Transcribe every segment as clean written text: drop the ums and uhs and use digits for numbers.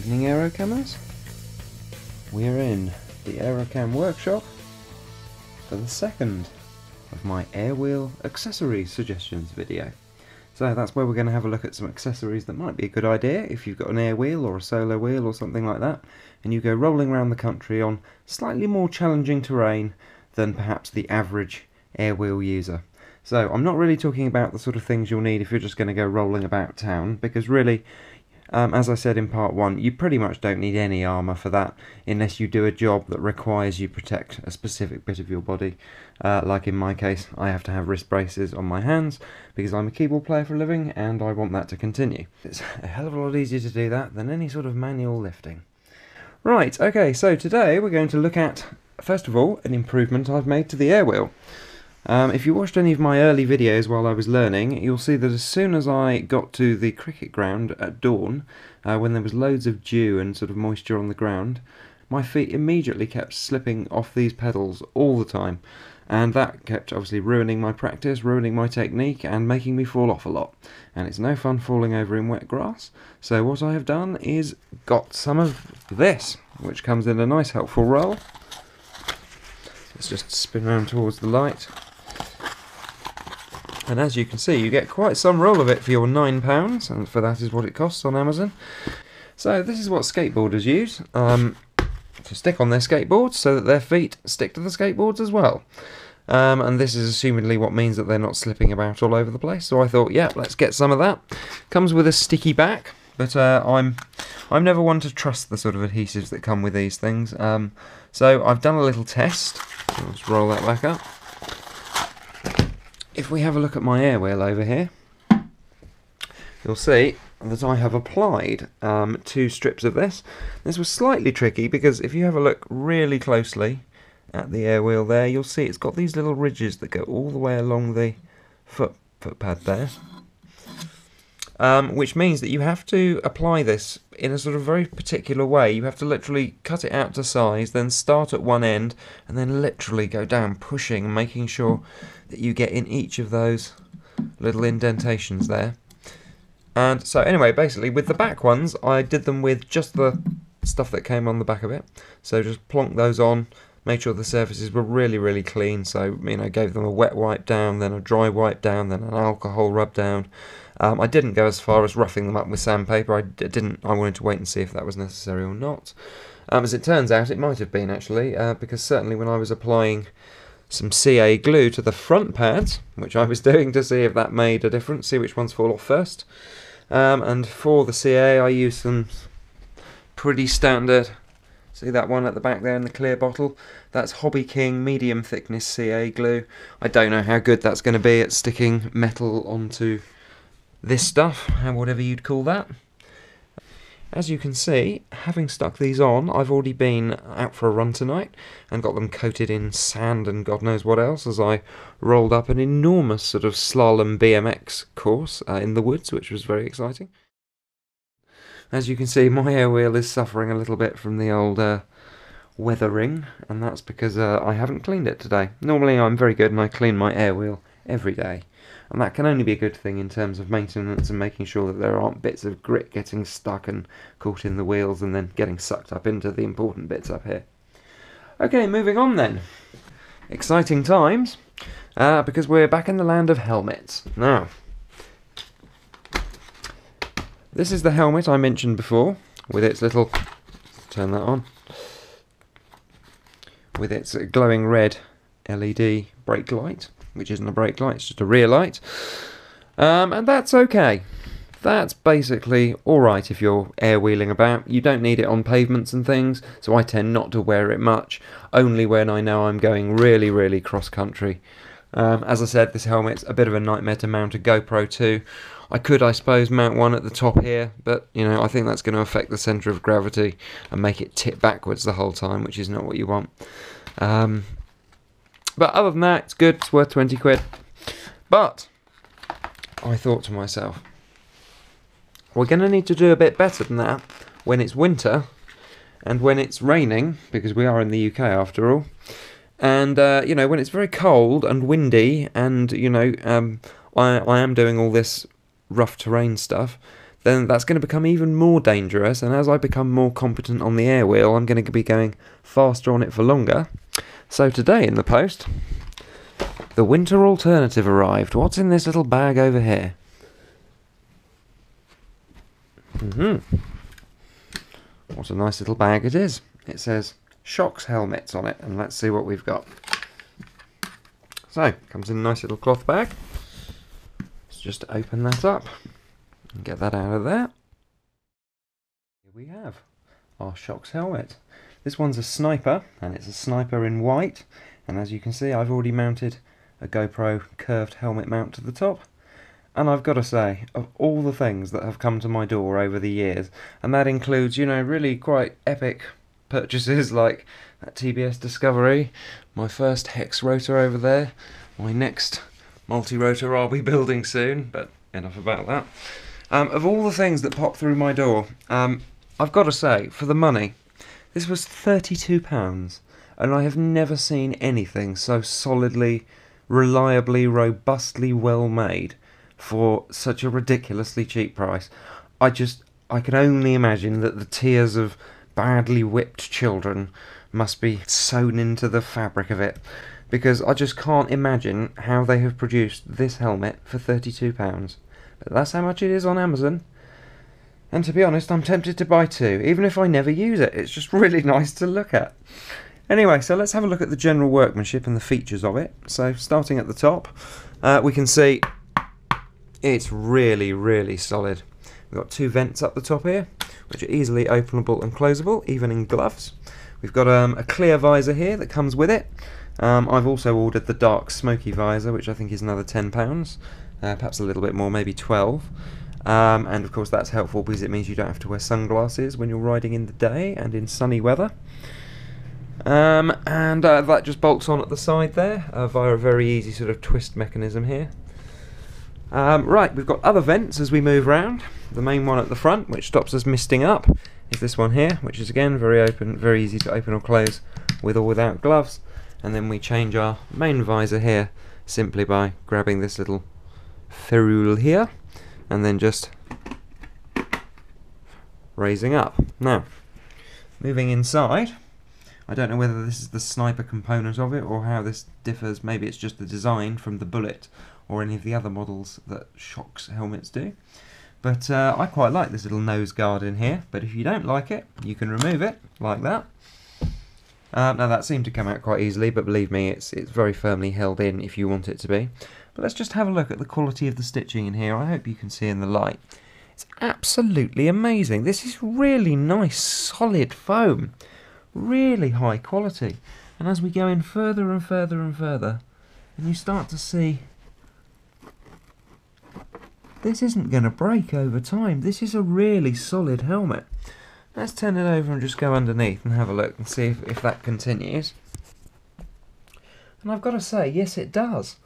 Evening Aerocammers. We're in the Aerocam workshop for the second of my Airwheel accessories suggestions video. So that's where we're going to have a look at some accessories that might be a good idea if you've got an Airwheel or a solo wheel or something like that, and you go rolling around the country on slightly more challenging terrain than perhaps the average Airwheel user. So I'm not really talking about the sort of things you'll need if you're just going to go rolling about town, because really, as I said in part 1, you pretty much don't need any armour for that unless you do a job that requires you protect a specific bit of your body. Like in my case, I have to have wrist braces on my hands because I'm a keyboard player for a living and I want that to continue. It's a hell of a lot easier to do that than any sort of manual lifting. Right, okay, so today we're going to look at, first of all, an improvement I've made to the Airwheel. If you watched any of my early videos while I was learning, you'll see that as soon as I got to the cricket ground at dawn, when there was loads of dew and sort of moisture on the ground, my feet immediately kept slipping off these pedals all the time, and that kept obviously ruining my practice, ruining my technique, and making me fall off a lot. And it's no fun falling over in wet grass, so what I have done is got some of this, which comes in a nice helpful roll. Let's just spin around towards the light. And as you can see, you get quite some roll of it for your £9, and for that is what it costs on Amazon. So this is what skateboarders use to stick on their skateboards so that their feet stick to the skateboards as well. And this is assumedly what means that they're not slipping about all over the place. So I thought, yeah, let's get some of that. Comes with a sticky back, but I'm never one to trust the sort of adhesives that come with these things. So I've done a little test. Let's roll that back up. If we have a look at my Airwheel over here, you'll see that I have applied 2 strips of this. This was slightly tricky because if you have a look really closely at the Airwheel there, you'll see it's got these little ridges that go all the way along the foot pad there. Which means that you have to apply this in a sort of very particular way. You have to literally cut it out to size, then start at one end, and then literally go down, pushing and making sure that you get in each of those little indentations there. And so anyway, basically with the back ones, I did them with just the stuff that came on the back of it. So just plonk those on, made sure the surfaces were really, really clean. So, you know, gave them a wet wipe down, then a dry wipe down, then an alcohol rub down. I didn't go as far as roughing them up with sandpaper. I wanted to wait and see if that was necessary or not. As it turns out, it might have been actually, because certainly when I was applying some CA glue to the front pads, which I was doing to see if that made a difference, see which ones fall off first. And for the CA, I used some pretty standard. See that one at the back there in the clear bottle? That's Hobby King medium thickness CA glue. I don't know how good that's going to be at sticking metal onto this stuff, whatever you'd call that. As you can see, having stuck these on, I've already been out for a run tonight and got them coated in sand and God knows what else as I rolled up an enormous sort of slalom BMX course in the woods, which was very exciting. As you can see, my Airwheel is suffering a little bit from the old weathering, and that's because I haven't cleaned it today. Normally I'm very good and I clean my Airwheel every day. And that can only be a good thing in terms of maintenance and making sure that there aren't bits of grit getting stuck and caught in the wheels and then getting sucked up into the important bits up here. Okay, moving on then. Exciting times, because we're back in the land of helmets. Now, this is the helmet I mentioned before, with its little, turn that on, with its glowing red LED brake light. Which isn't a brake light, it's just a rear light. And that's okay. That's basically alright if you're airwheeling about. You don't need it on pavements and things, so I tend not to wear it much, only when I know I'm going really, really cross-country. As I said, this helmet's a bit of a nightmare to mount a GoPro to. I could, I suppose, mount one at the top here, but, you know, I think that's going to affect the centre of gravity and make it tip backwards the whole time, which is not what you want. But other than that, it's good, it's worth 20 quid. But I thought to myself, we're going to need to do a bit better than that when it's winter and when it's raining, because we are in the UK after all. And, you know, when it's very cold and windy and, you know, I am doing all this rough terrain stuff, then that's going to become even more dangerous, and as I become more competent on the Airwheel, I'm going to be going faster on it for longer. So today in the post, the winter alternative arrived. What's in this little bag over here? What a nice little bag it is. It says Shox helmets on it, and let's see what we've got. So, comes in a nice little cloth bag. Let's just open that up and get that out of there. Here we have our Shox helmet. This one's a Sniper, and it's a Sniper in white, and as you can see I've already mounted a GoPro curved helmet mount to the top. And I've got to say, of all the things that have come to my door over the years, and that includes, you know, really quite epic purchases like that TBS Discovery, my first Hex rotor over there, my next multi-rotor I'll be building soon, but enough about that. Of all the things that pop through my door, I've got to say, for the money, this was £32, and I have never seen anything so solidly, reliably, robustly well made for such a ridiculously cheap price. I can only imagine that the tears of badly whipped children must be sewn into the fabric of it, because I just can't imagine how they have produced this helmet for £32. But that's how much it is on Amazon, and to be honest I'm tempted to buy two, even if I never use it. It's just really nice to look at. Anyway, so let's have a look at the general workmanship and the features of it. So starting at the top, we can see it's really, really solid. We've got two vents up the top here, which are easily openable and closable, even in gloves. We've got a clear visor here that comes with it. I've also ordered the dark Smoky visor, which I think is another £10, perhaps a little bit more, maybe 12. And of course that's helpful because it means you don't have to wear sunglasses when you're riding in the day and in sunny weather. That just bolts on at the side there via a very easy sort of twist mechanism here. Right, we've got other vents as we move round. The main one at the front, which stops us misting up, is this one here, which is again very easy to open or close with or without gloves. And then we change our main visor here simply by grabbing this little ferrule here and then just raising up. Now, moving inside, I don't know whether this is the Sniper component of it or how this differs. Maybe it's just the design from the Bullet or any of the other models that Shox helmets do. But I quite like this little nose guard in here, but if you don't like it, you can remove it, like that. Now that seemed to come out quite easily, but believe me, it's very firmly held in if you want it to be. But let's just have a look at the quality of the stitching in here. I hope you can see in the light. It's absolutely amazing. This is really nice, solid foam. Really high quality. And as we go in further and further and further, and you start to see this isn't going to break over time. This is a really solid helmet. Let's turn it over and just go underneath and have a look and see if that continues. And I've got to say, yes it does.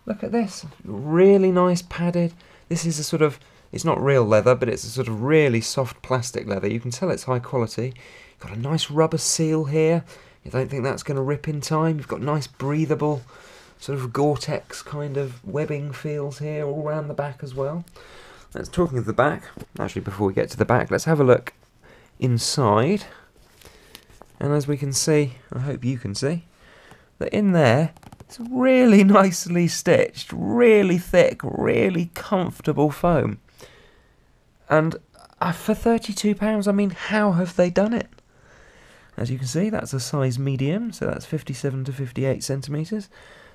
Look at this. Really nice padded. This is a sort of, it's not real leather, but it's a sort of really soft plastic leather. You can tell it's high quality. Got a nice rubber seal here. You don't think that's going to rip in time. You've got nice breathable sort of Gore-Tex kind of webbing feels here all around the back as well. Let's talking of the back, actually before we get to the back, let's have a look inside. And as we can see, I hope you can see, that in there it's really nicely stitched, really thick, really comfortable foam. And for £32, I mean, how have they done it? As you can see, that's a size medium, so that's 57 to 58 centimetres.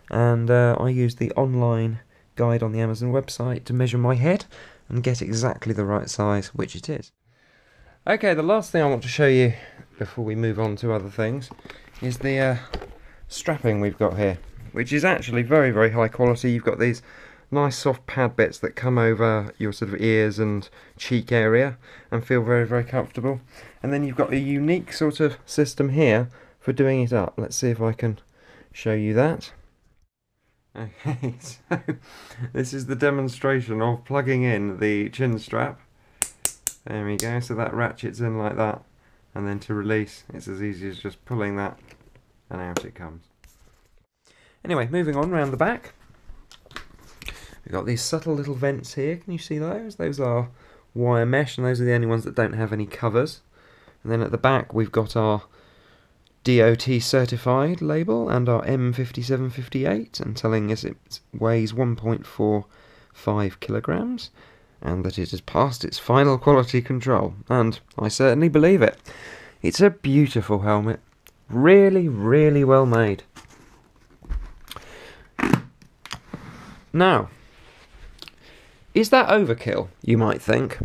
And I used the online guide on the Amazon website to measure my head and get exactly the right size, which it is. Okay, the last thing I want to show you before we move on to other things is the strapping we've got here, which is actually very, very high quality. You've got these nice soft pad bits that come over your sort of ears and cheek area and feel very, very comfortable. And then you've got a unique sort of system here for doing it up. Let's see if I can show you that. Okay, so this is the demonstration of plugging in the chin strap. There we go, so that ratchets in like that, and then to release it's as easy as just pulling that and out it comes. Anyway, moving on round the back. We've got these subtle little vents here. Can you see those? Those are wire mesh, and those are the only ones that don't have any covers. And then at the back we've got our DOT certified label and our M5758, and telling us it weighs 1.45 kilograms and that it has passed its final quality control, and I certainly believe it. It's a beautiful helmet, really, really well made. Now, is that overkill, you might think,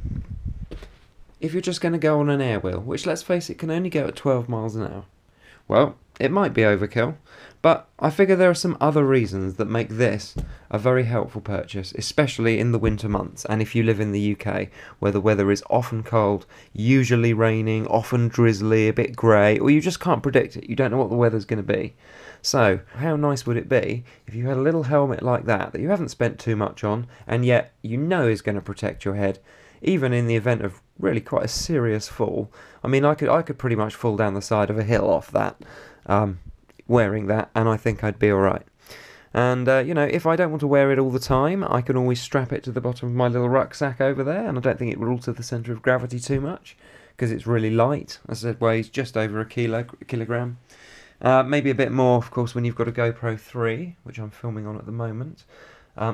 if you're just going to go on an Airwheel, which, let's face it, can only go at 12 miles an hour? Well, it might be overkill, but I figure there are some other reasons that make this a very helpful purchase, especially in the winter months, and if you live in the UK, where the weather is often cold, usually raining, often drizzly, a bit grey, or you just can't predict it, you don't know what the weather's going to be. So, how nice would it be if you had a little helmet like that you haven't spent too much on, and yet you know is going to protect your head, even in the event of really quite a serious fall. I mean, I could pretty much fall down the side of a hill off that, wearing that, and I think I'd be alright. And, you know, if I don't want to wear it all the time, I can always strap it to the bottom of my little rucksack over there, and I don't think it would alter the centre of gravity too much, because it's really light. As I said, weighs just over a kilogram. Maybe a bit more, of course, when you've got a GoPro 3, which I'm filming on at the moment,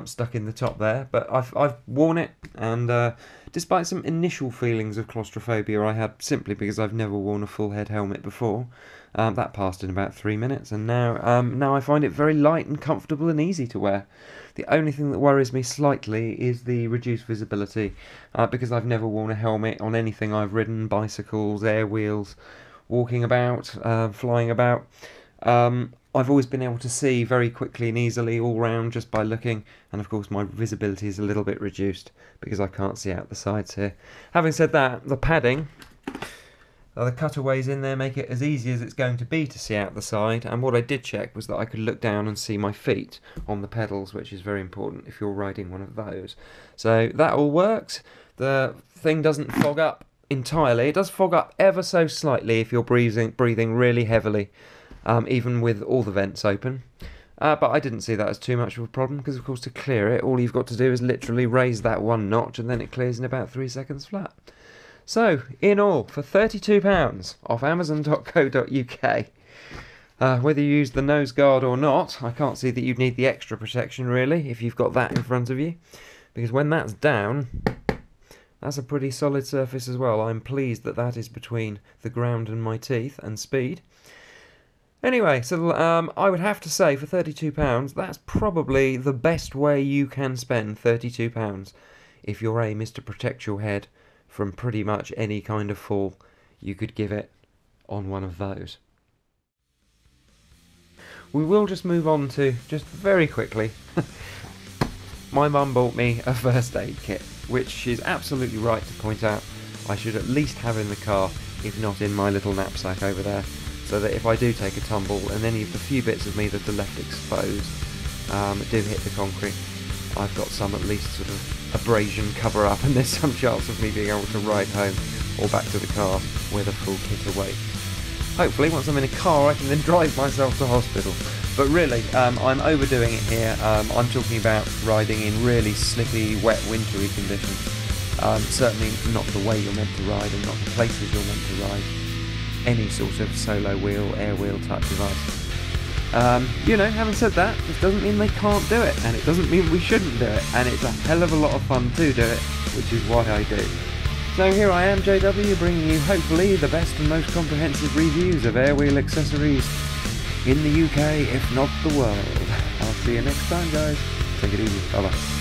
stuck in the top there. But I've worn it, and despite some initial feelings of claustrophobia I had simply because I've never worn a full head helmet before, that passed in about 3 minutes, and now I find it very light and comfortable and easy to wear. The only thing that worries me slightly is the reduced visibility, because I've never worn a helmet on anything I've ridden, bicycles, Airwheels, walking about, flying about. I've always been able to see very quickly and easily all round just by looking, and of course my visibility is a little bit reduced because I can't see out the sides here. Having said that, the padding, the cutaways in there make it as easy as it's going to be to see out the side, and what I did check was that I could look down and see my feet on the pedals, which is very important if you're riding one of those. So that all works. The thing doesn't fog up entirely. It does fog up ever so slightly if you're breathing really heavily, even with all the vents open. But I didn't see that as too much of a problem, because of course to clear it, all you've got to do is literally raise that one notch and then it clears in about 3 seconds flat. So, in all, for £32 off amazon.co.uk, whether you use the nose guard or not, I can't see that you'd need the extra protection really if you've got that in front of you, because when that's down, that's a pretty solid surface as well. I'm pleased that that is between the ground and my teeth and speed. Anyway, so I would have to say for £32, that's probably the best way you can spend £32 if your aim is to protect your head from pretty much any kind of fall you could give it on one of those. We will just move on to, just very quickly, my mum bought me a first aid kit, which she's absolutely right to point out I should at least have in the car, if not in my little knapsack over there, so that if I do take a tumble and any of the few bits of me that are left exposed do hit the concrete, I've got some at least sort of abrasion cover up, and there's some chance of me being able to ride home or back to the car with a full kit awaits. Hopefully once I'm in a car I can then drive myself to hospital. But really, I'm overdoing it here. I'm talking about riding in really slippy, wet, wintry conditions. Certainly not the way you're meant to ride and not the places you're meant to ride any sort of solo wheel, air wheel type device. You know, having said that, this doesn't mean they can't do it, and it doesn't mean we shouldn't do it, and it's a hell of a lot of fun to do it, which is why I do. So here I am, JW, bringing you hopefully the best and most comprehensive reviews of Airwheel accessories in the UK, if not the world. I'll see you next time, guys. Take it easy. Bye-bye.